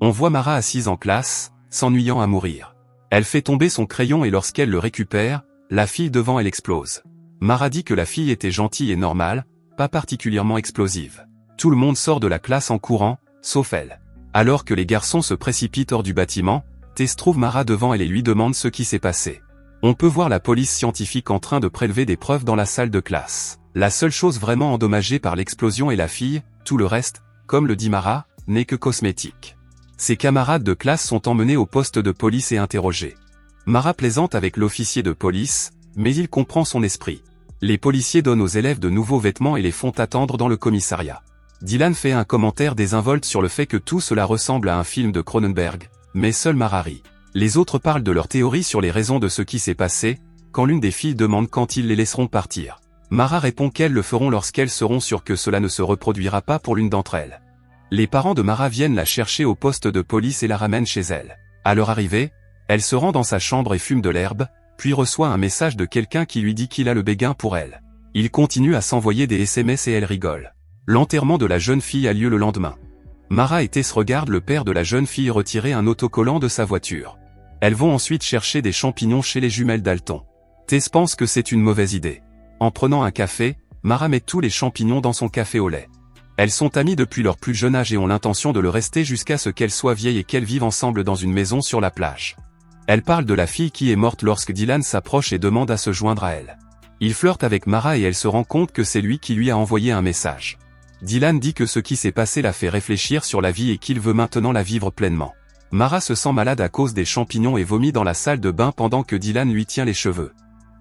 On voit Mara assise en classe, s'ennuyant à mourir. Elle fait tomber son crayon et lorsqu'elle le récupère, la fille devant elle explose. Mara dit que la fille était gentille et normale, pas particulièrement explosive. Tout le monde sort de la classe en courant, sauf elle. Alors que les garçons se précipitent hors du bâtiment, Tess trouve Mara devant elle et lui demande ce qui s'est passé. On peut voir la police scientifique en train de prélever des preuves dans la salle de classe. La seule chose vraiment endommagée par l'explosion est la fille, tout le reste, comme le dit Mara, n'est que cosmétique. Ses camarades de classe sont emmenés au poste de police et interrogés. Mara plaisante avec l'officier de police, mais il comprend son esprit. Les policiers donnent aux élèves de nouveaux vêtements et les font attendre dans le commissariat. Dylan fait un commentaire désinvolte sur le fait que tout cela ressemble à un film de Cronenberg, mais seul Mara rit. Les autres parlent de leur théorie sur les raisons de ce qui s'est passé, quand l'une des filles demande quand ils les laisseront partir. Mara répond qu'elles le feront lorsqu'elles seront sûres que cela ne se reproduira pas pour l'une d'entre elles. Les parents de Mara viennent la chercher au poste de police et la ramènent chez elle. À leur arrivée, elle se rend dans sa chambre et fume de l'herbe, puis reçoit un message de quelqu'un qui lui dit qu'il a le béguin pour elle. Il continue à s'envoyer des SMS et elle rigole. L'enterrement de la jeune fille a lieu le lendemain. Mara et Tess regardent le père de la jeune fille retirer un autocollant de sa voiture. Elles vont ensuite chercher des champignons chez les jumelles Dalton. Tess pense que c'est une mauvaise idée. En prenant un café, Mara met tous les champignons dans son café au lait. Elles sont amies depuis leur plus jeune âge et ont l'intention de le rester jusqu'à ce qu'elles soient vieilles et qu'elles vivent ensemble dans une maison sur la plage. Elle parle de la fille qui est morte lorsque Dylan s'approche et demande à se joindre à elle. Il flirte avec Mara et elle se rend compte que c'est lui qui lui a envoyé un message. Dylan dit que ce qui s'est passé l'a fait réfléchir sur la vie et qu'il veut maintenant la vivre pleinement. Mara se sent malade à cause des champignons et vomit dans la salle de bain pendant que Dylan lui tient les cheveux.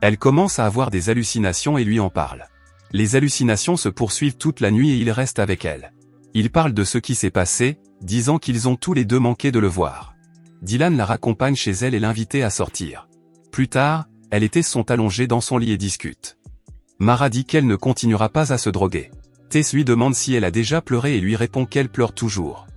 Elle commence à avoir des hallucinations et lui en parle. Les hallucinations se poursuivent toute la nuit et il reste avec elle. Ils parlent de ce qui s'est passé, disant qu'ils ont tous les deux manqué de le voir. Dylan la raccompagne chez elle et l'invitait à sortir. Plus tard, elle et Tess sont allongées dans son lit et discutent. Mara dit qu'elle ne continuera pas à se droguer. Tess lui demande si elle a déjà pleuré et lui répond qu'elle pleure toujours.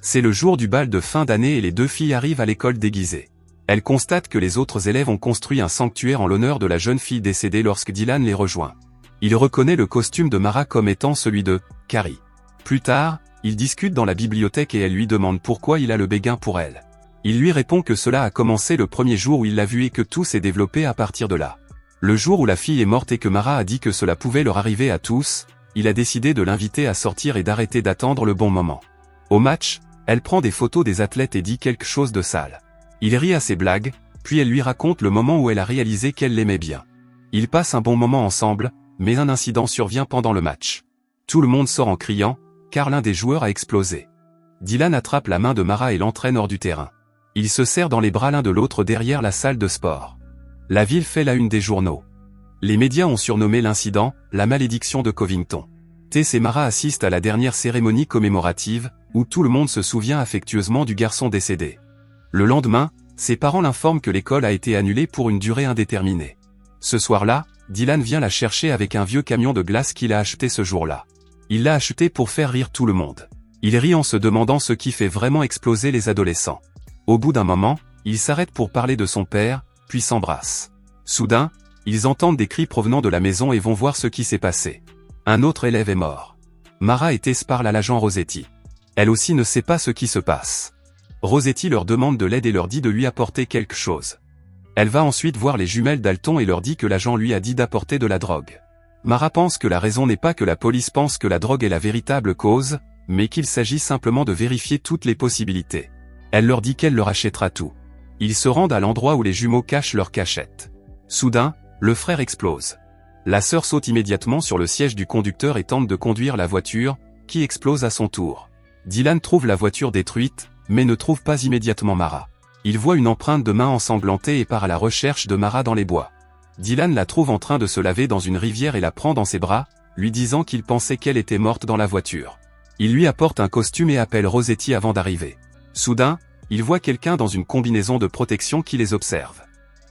C'est le jour du bal de fin d'année et les deux filles arrivent à l'école déguisées. Elle constate que les autres élèves ont construit un sanctuaire en l'honneur de la jeune fille décédée lorsque Dylan les rejoint. Il reconnaît le costume de Mara comme étant celui de Carrie. Plus tard, ils discutent dans la bibliothèque et elle lui demande pourquoi il a le béguin pour elle. Il lui répond que cela a commencé le premier jour où il l'a vue et que tout s'est développé à partir de là. Le jour où la fille est morte et que Mara a dit que cela pouvait leur arriver à tous, il a décidé de l'inviter à sortir et d'arrêter d'attendre le bon moment. Au match, elle prend des photos des athlètes et dit quelque chose de sale. Il rit à ses blagues, puis elle lui raconte le moment où elle a réalisé qu'elle l'aimait bien. Ils passent un bon moment ensemble, mais un incident survient pendant le match. Tout le monde sort en criant, car l'un des joueurs a explosé. Dylan attrape la main de Mara et l'entraîne hors du terrain. Ils se serrent dans les bras l'un de l'autre derrière la salle de sport. La ville fait la une des journaux. Les médias ont surnommé l'incident « la malédiction de Covington ». Tess et Mara assistent à la dernière cérémonie commémorative, où tout le monde se souvient affectueusement du garçon décédé. Le lendemain, ses parents l'informent que l'école a été annulée pour une durée indéterminée. Ce soir-là, Dylan vient la chercher avec un vieux camion de glace qu'il a acheté ce jour-là. Il l'a acheté pour faire rire tout le monde. Il rit en se demandant ce qui fait vraiment exploser les adolescents. Au bout d'un moment, il s'arrête pour parler de son père, puis s'embrasse. Soudain, ils entendent des cris provenant de la maison et vont voir ce qui s'est passé. Un autre élève est mort. Mara et Tess parlent à l'agent Rossetti. Elle aussi ne sait pas ce qui se passe. Rossetti leur demande de l'aide et leur dit de lui apporter quelque chose. Elle va ensuite voir les jumelles Dalton et leur dit que l'agent lui a dit d'apporter de la drogue. Mara pense que la raison n'est pas que la police pense que la drogue est la véritable cause, mais qu'il s'agit simplement de vérifier toutes les possibilités. Elle leur dit qu'elle leur achètera tout. Ils se rendent à l'endroit où les jumeaux cachent leur cachette. Soudain, le frère explose. La sœur saute immédiatement sur le siège du conducteur et tente de conduire la voiture, qui explose à son tour. Dylan trouve la voiture détruite, mais ne trouve pas immédiatement Mara. Il voit une empreinte de main ensanglantée et part à la recherche de Mara dans les bois. Dylan la trouve en train de se laver dans une rivière et la prend dans ses bras, lui disant qu'il pensait qu'elle était morte dans la voiture. Il lui apporte un costume et appelle Rossetti avant d'arriver. Soudain, il voit quelqu'un dans une combinaison de protection qui les observe.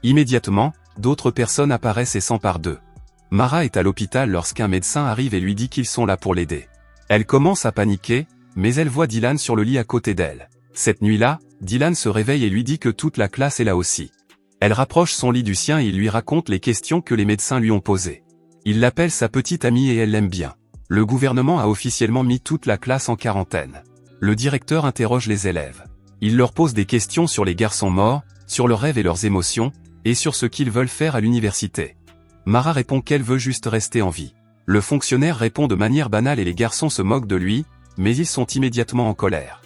Immédiatement, d'autres personnes apparaissent et s'emparent d'eux. Mara est à l'hôpital lorsqu'un médecin arrive et lui dit qu'ils sont là pour l'aider. Elle commence à paniquer, mais elle voit Dylan sur le lit à côté d'elle. Cette nuit-là, Dylan se réveille et lui dit que toute la classe est là aussi. Elle rapproche son lit du sien et il lui raconte les questions que les médecins lui ont posées. Il l'appelle sa petite amie et elle l'aime bien. Le gouvernement a officiellement mis toute la classe en quarantaine. Le directeur interroge les élèves. Il leur pose des questions sur les garçons morts, sur leurs rêves et leurs émotions, et sur ce qu'ils veulent faire à l'université. Mara répond qu'elle veut juste rester en vie. Le fonctionnaire répond de manière banale et les garçons se moquent de lui, mais ils sont immédiatement en colère.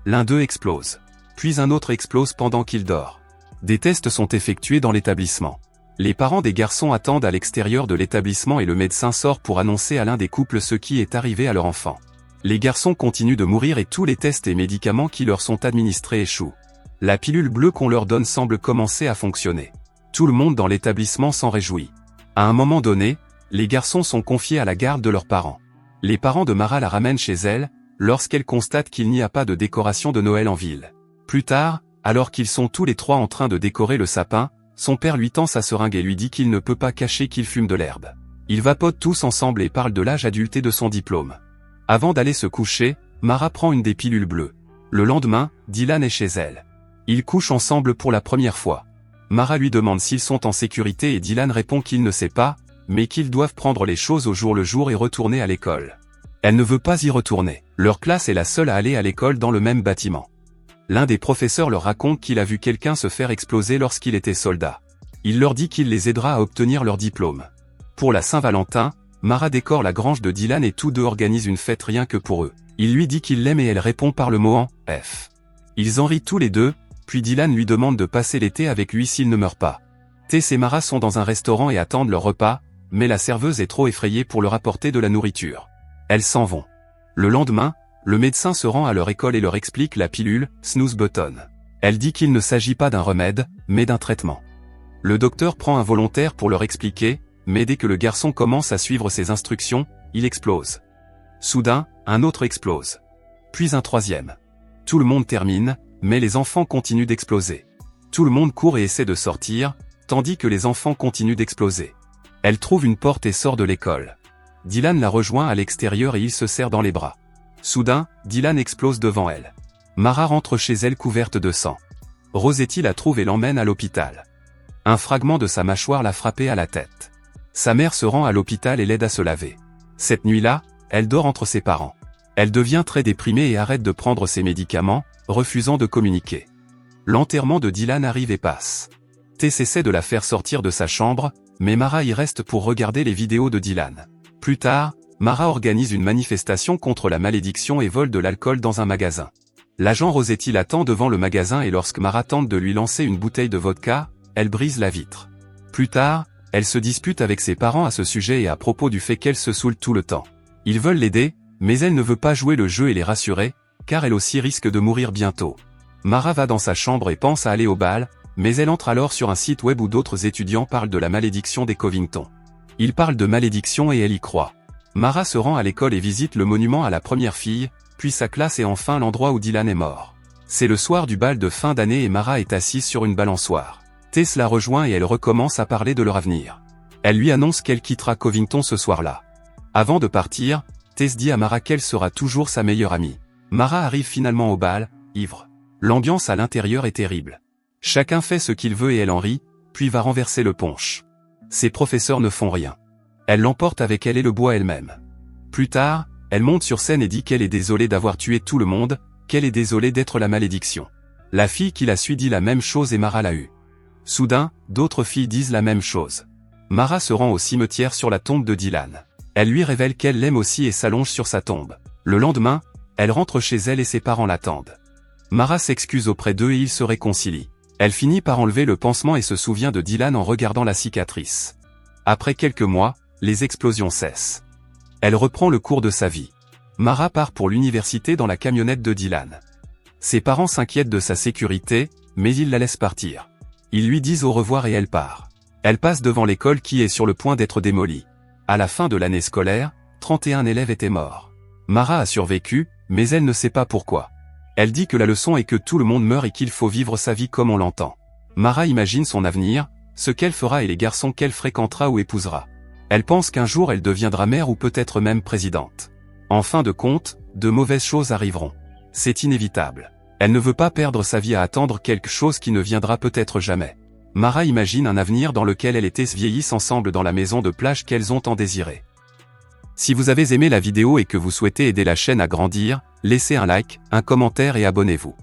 L'un d'eux explose. Puis un autre explose pendant qu'il dort. Des tests sont effectués dans l'établissement. Les parents des garçons attendent à l'extérieur de l'établissement et le médecin sort pour annoncer à l'un des couples ce qui est arrivé à leur enfant. Les garçons continuent de mourir et tous les tests et médicaments qui leur sont administrés échouent. La pilule bleue qu'on leur donne semble commencer à fonctionner. Tout le monde dans l'établissement s'en réjouit. À un moment donné, les garçons sont confiés à la garde de leurs parents. Les parents de Mara la ramènent chez elle, lorsqu'elle constate qu'il n'y a pas de décoration de Noël en ville. Plus tard, alors qu'ils sont tous les trois en train de décorer le sapin, son père lui tend sa seringue et lui dit qu'il ne peut pas cacher qu'il fume de l'herbe. Ils vapotent tous ensemble et parlent de l'âge adulte et de son diplôme. Avant d'aller se coucher, Mara prend une des pilules bleues. Le lendemain, Dylan est chez elle. Ils couchent ensemble pour la première fois. Mara lui demande s'ils sont en sécurité et Dylan répond qu'il ne sait pas, mais qu'ils doivent prendre les choses au jour le jour et retourner à l'école. Elle ne veut pas y retourner. Leur classe est la seule à aller à l'école dans le même bâtiment. L'un des professeurs leur raconte qu'il a vu quelqu'un se faire exploser lorsqu'il était soldat. Il leur dit qu'il les aidera à obtenir leur diplôme. Pour la Saint-Valentin, Mara décore la grange de Dylan et tous deux organisent une fête rien que pour eux. Il lui dit qu'il l'aime et elle répond par le mot en F. Ils en rient tous les deux, puis Dylan lui demande de passer l'été avec lui s'il ne meurt pas. Tess et Mara sont dans un restaurant et attendent leur repas, mais la serveuse est trop effrayée pour leur apporter de la nourriture. Elles s'en vont. Le lendemain, le médecin se rend à leur école et leur explique la pilule Snooze Button. Elle dit qu'il ne s'agit pas d'un remède, mais d'un traitement. Le docteur prend un volontaire pour leur expliquer, mais dès que le garçon commence à suivre ses instructions, il explose. Soudain, un autre explose. Puis un troisième. Tout le monde termine, mais les enfants continuent d'exploser. Tout le monde court et essaie de sortir, tandis que les enfants continuent d'exploser. Elle trouve une porte et sort de l'école. Dylan la rejoint à l'extérieur et il se serre dans les bras. Soudain, Dylan explose devant elle. Mara rentre chez elle couverte de sang. Rosetti la trouve et l'emmène à l'hôpital. Un fragment de sa mâchoire l'a frappée à la tête. Sa mère se rend à l'hôpital et l'aide à se laver. Cette nuit-là, elle dort entre ses parents. Elle devient très déprimée et arrête de prendre ses médicaments, refusant de communiquer. L'enterrement de Dylan arrive et passe. Tess essaie de la faire sortir de sa chambre, mais Mara y reste pour regarder les vidéos de Dylan. Plus tard, Mara organise une manifestation contre la malédiction et vole de l'alcool dans un magasin. L'agent Rosetti l'attend devant le magasin et lorsque Mara tente de lui lancer une bouteille de vodka, elle brise la vitre. Plus tard, elle se dispute avec ses parents à ce sujet et à propos du fait qu'elle se saoule tout le temps. Ils veulent l'aider, mais elle ne veut pas jouer le jeu et les rassurer, car elle aussi risque de mourir bientôt. Mara va dans sa chambre et pense à aller au bal, mais elle entre alors sur un site web où d'autres étudiants parlent de la malédiction des Covington. Ils parlent de malédiction et elle y croit. Mara se rend à l'école et visite le monument à la première fille, puis sa classe et enfin l'endroit où Dylan est mort. C'est le soir du bal de fin d'année et Mara est assise sur une balançoire. Tess la rejoint et elle recommence à parler de leur avenir. Elle lui annonce qu'elle quittera Covington ce soir-là. Avant de partir, Tess dit à Mara qu'elle sera toujours sa meilleure amie. Mara arrive finalement au bal, ivre. L'ambiance à l'intérieur est terrible. Chacun fait ce qu'il veut et elle en rit, puis va renverser le punch. Ses professeurs ne font rien. Elle l'emporte avec elle et le boit elle-même. Plus tard, elle monte sur scène et dit qu'elle est désolée d'avoir tué tout le monde, qu'elle est désolée d'être la malédiction. La fille qui la suit dit la même chose et Mara l'a eu. Soudain, d'autres filles disent la même chose. Mara se rend au cimetière sur la tombe de Dylan. Elle lui révèle qu'elle l'aime aussi et s'allonge sur sa tombe. Le lendemain, elle rentre chez elle et ses parents l'attendent. Mara s'excuse auprès d'eux et ils se réconcilient. Elle finit par enlever le pansement et se souvient de Dylan en regardant la cicatrice. Après quelques mois, les explosions cessent. Elle reprend le cours de sa vie. Mara part pour l'université dans la camionnette de Dylan. Ses parents s'inquiètent de sa sécurité, mais ils la laissent partir. Ils lui disent au revoir et elle part. Elle passe devant l'école qui est sur le point d'être démolie. À la fin de l'année scolaire, 31 élèves étaient morts. Mara a survécu, mais elle ne sait pas pourquoi. Elle dit que la leçon est que tout le monde meurt et qu'il faut vivre sa vie comme on l'entend. Mara imagine son avenir, ce qu'elle fera et les garçons qu'elle fréquentera ou épousera. Elle pense qu'un jour elle deviendra mère ou peut-être même présidente. En fin de compte, de mauvaises choses arriveront. C'est inévitable. Elle ne veut pas perdre sa vie à attendre quelque chose qui ne viendra peut-être jamais. Mara imagine un avenir dans lequel elle et Tess vieillissent ensemble dans la maison de plage qu'elles ont tant désirée. Si vous avez aimé la vidéo et que vous souhaitez aider la chaîne à grandir, laissez un like, un commentaire et abonnez-vous.